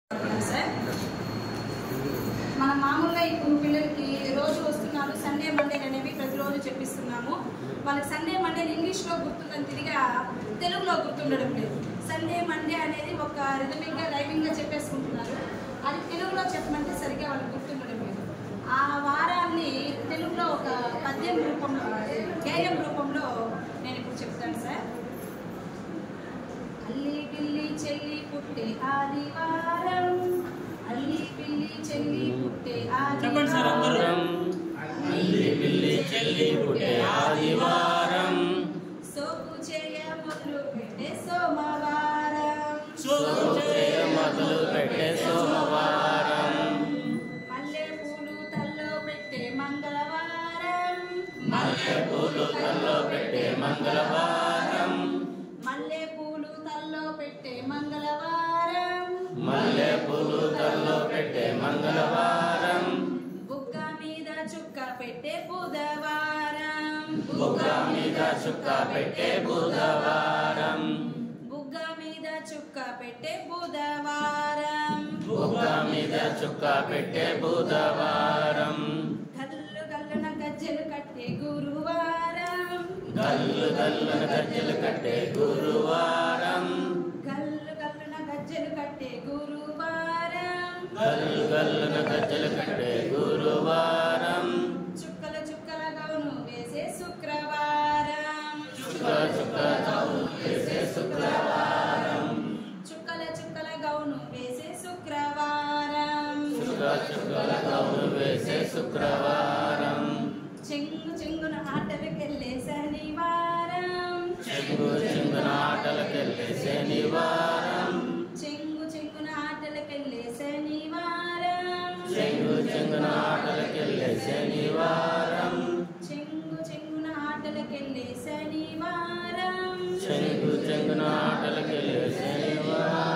Sir మనం మామూలుగా ఇప్పుడు పిల్లలకి రోజు వస్తున్నారు సండే మండే అనేవి ప్రతిరోజు చెప్పిస్తున్నాము. వాళ్ళకి సండే మండే ఇంగ్లీష్లో గుర్తుందని తిరిగా తెలుగులో గుర్తుండడం లేదు. సండే మండే అనేది ఒక రిథమిక్గా రైమింగ్గా చెప్పేసుకుంటున్నారు. అది తెలుగులో చెప్పమంటే సరిగ్గా వాళ్ళకి గుర్తుండడం లేదు. ఆ వారాన్ని తెలుగులో ఒక పద్యం రూపంలో గేయం రూపంలో నేను ఇప్పుడు చెప్తాను సార్. అల్లి పిల్లి చెల్లి పుట్టే ఆదివారం, అల్లి పిల్లి చెల్లి పుట్టే ఆదివారం, అల్లి పిల్లి చెల్లి పుట్టే ఆదివారం, సోపు చేయ మొదలు పెట్టే సోమవారం, సోపు చేయ మొదలు పెట్టే సోమవారం, మల్లె పూలు తల్లో పెట్టే మంగళవారం, మల్లె పూలు తల్లో పెట్టే మంగళవారం, మల్లె పూలు తల్లో పెట్టే మంగళవారం, మల్లె పూలు తల్లో పెట్టే మంగళవారం, బుగ్గ మీద చుక్క పెట్టే బుధవారం, బుగ్గ మీద చుక్క పెట్టే బుధవారం, బుగ్గ మీద చుక్క పెట్టే బుధవారం, బుగ్గ మీద చుక్క పెట్టే బుధవారం, గల్లు గల్లున గజ్జెలు కట్టే గురువారం, గల్లు గల్లున గజ్జెలు కట్టే గురువారం, గల్లు గల్లున గజ్జెలు కట్టే గురువారం, గల్లు గల్లున గజ్జెలు కట్టే గురువారం, చుక్కల చుక్కల గౌను వేసే శుక్రవారం, చుక్కల చుక్కల గౌను వేసే శుక్రవారం, చుక్కల చుక్కల గౌను వేసే శుక్రవారం, చుక్కల చుక్కల గౌను వేసే శుక్రవారం, చెంగు చెంగున ఆటలకెళ్ళే శనివారం, చెంగు చెంగున ఆటలకెళ్ళే శనివారం, చెంగు చెంగున ఆటలకెళ్ళే శనివారం, చెంగు చెంగున ఆటలకెళ్ళే శనివారం, చెంగు చెంగున ఆటలకెళ్ళే శనివారం, చెంగు చెంగున ఆటలకెళ్ళే శనివారం.